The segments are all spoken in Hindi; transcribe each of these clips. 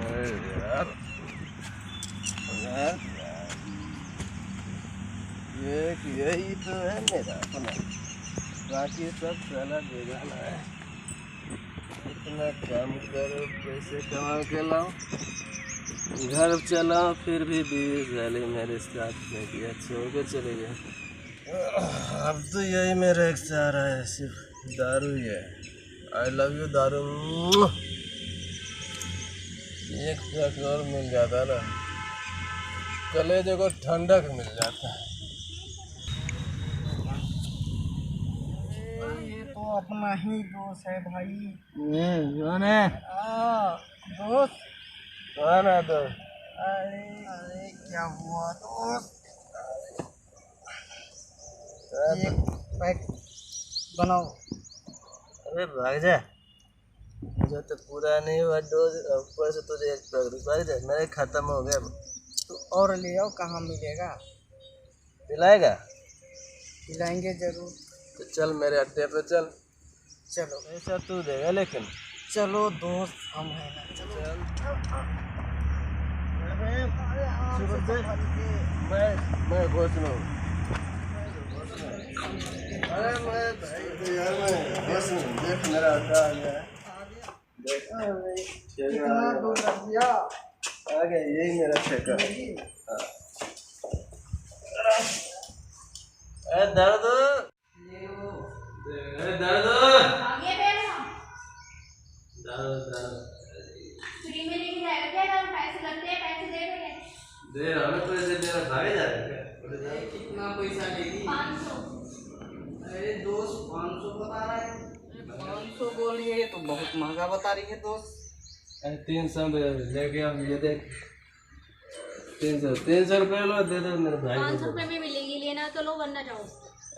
अरे यार यार यही तो है मेरा अपना, बाकी सब साला बेगाना है। इतना काम करो, पैसे कमा के लाओ, घर चलाओ, फिर भी बीवी साली मेरे साथ नहीं दिया, छोड़ के चले गए। अब तो यही मेरा एक सहारा है, सिर्फ दारू ही है। आई लव यू दारू। एक पैक और मिल जाता ना, कलेजे को ठंडक मिल जाता। ये तो अपना ही दोस्त है भाई। कौन है दोस्त? कौन है दोस्त? अरे क्या हुआ दोस्त? अरे एक पैक बनाओ। भाग जा, मुझे तो पूरा नहीं हुआ डोज, ऊपर से तुझे एक पैक भाग जा, मेरे खत्म हो गया। तो और ले आओ, कहाँ मिलेगा? पिलाएगा? पिलाएंगे जरूर। तो चल मेरे अड्डे पे चल। चलो ऐसा तू देगा लेकिन। चलो दोस्त, हम है ना। चलो मैं घोष में हूँ। अरे मैं भाई तो यार मैं घोष में हूँ। देख मेरा अड्डा आ गया। कितना दूर रख दिया? आ गया, यही मेरा ठेका। अरे दर्द, अरे दर्द, फ्री में लेके जाएगा क्या? अगर पैसे लगते हैं, पैसे दे भैया। दे रहा हूँ ना, पैसे दे रहा, भागे जा रहे क्या? कितना पैसा लेगी? 500। अरे दोस्त 500 बता रहा है। 500 बोलिए, ये तो बहुत महंगा बता रही है दोस्त। अरे 300 लेके अब ये देख, 300 रुपये लो, दे दो मेरे भाई 500 को। रुपये में मिलेगी, लेना तो लो वरना जाओ।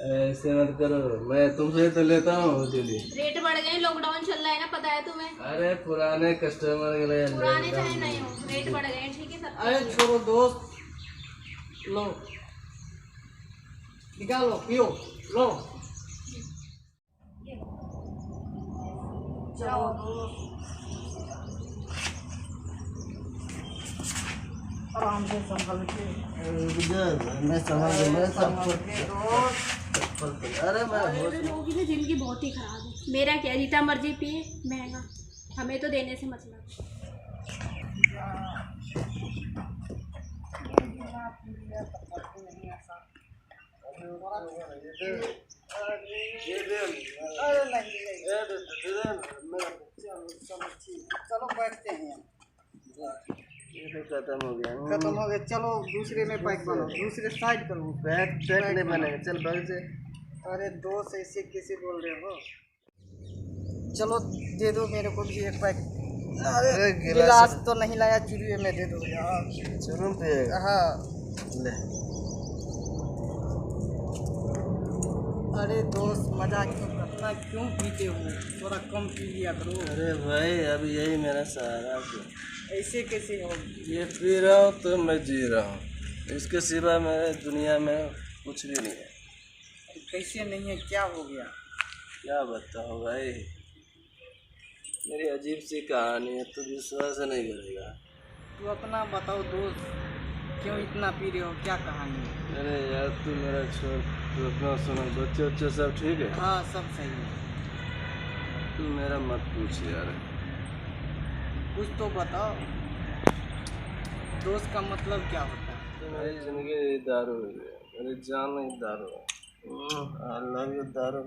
ऐसे मत करो, मैं तुमसे तो लेता हूँ डेली। रेट बढ़ गए, लॉकडाउन चल रहा है ना, पता है तुम्हें? अरे पुराने कस्टमर के लिए पुराने चाहे नए हो, रेट बढ़ गए, ठीक है सब। अरे छोड़ो दोस्त, लो निकालो, पियो, लो। चलो दोस्त, आराम से संभल के। मैं समझ, मैं सब संभल के दोस्त। अरे मैं अरे लोगों की ना जिंदगी बहुत ही खराब है। मेरा क्या, जितना मर्जी पिए, महंगा, हमें तो देने से मतलब। चलो बैठते हैं। ये तो खत्म हो गया। खत्म हो गया, चलो दूसरे में पैक बनाओ, दूसरे साइड करो। पैक नहीं बनेगा, चल भाग से। अरे दोस्त ऐसे कैसे बोल रहे हो? चलो दे दो मेरे को भी एक पैक। अरे गिलास तो नहीं लाया, चूल्हे में दे दो यार। चुरूम पिएगा? हाँ। ले। अरे दोस्त मजाक क्यों करना, क्यों पीते हो? थोड़ा कम पी लिया करो। अरे भाई अब यही मेरा सहारा है। ऐसे कैसे हो? ये पी रहा हूँ तो मैं जी रहा हूँ, इसके सिवा मेरे दुनिया में कुछ भी नहीं है। कैसे नहीं है, क्या हो गया? क्या बताओ भाई, मेरी अजीब सी कहानी है, तो विश्वास नहीं करेगा। तू अपना बताओ दोस्त, क्यों इतना पी रहे हो, क्या कहानी है? अरे यार तू मेरा छोड़, तू अपना सुनो, बच्चे सब ठीक है? हाँ सब सही है। तू मेरा मत पूछ यार, कुछ तो बताओ, दोस्त का मतलब क्या होता है? तो मेरी जिंदगी दारू हो गया, मेरी जान नहीं दारू है। आई लव यू दारू।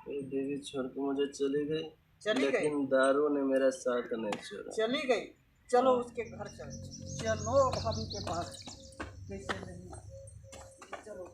मेरी बीवी छोड़ के मुझे चली गई, लेकिन दारू ने मेरा साथ नहीं छोड़ा। चली गई? चलो उसके घर चलो, चलो भाभी के पास। कैसे नहीं, चलो।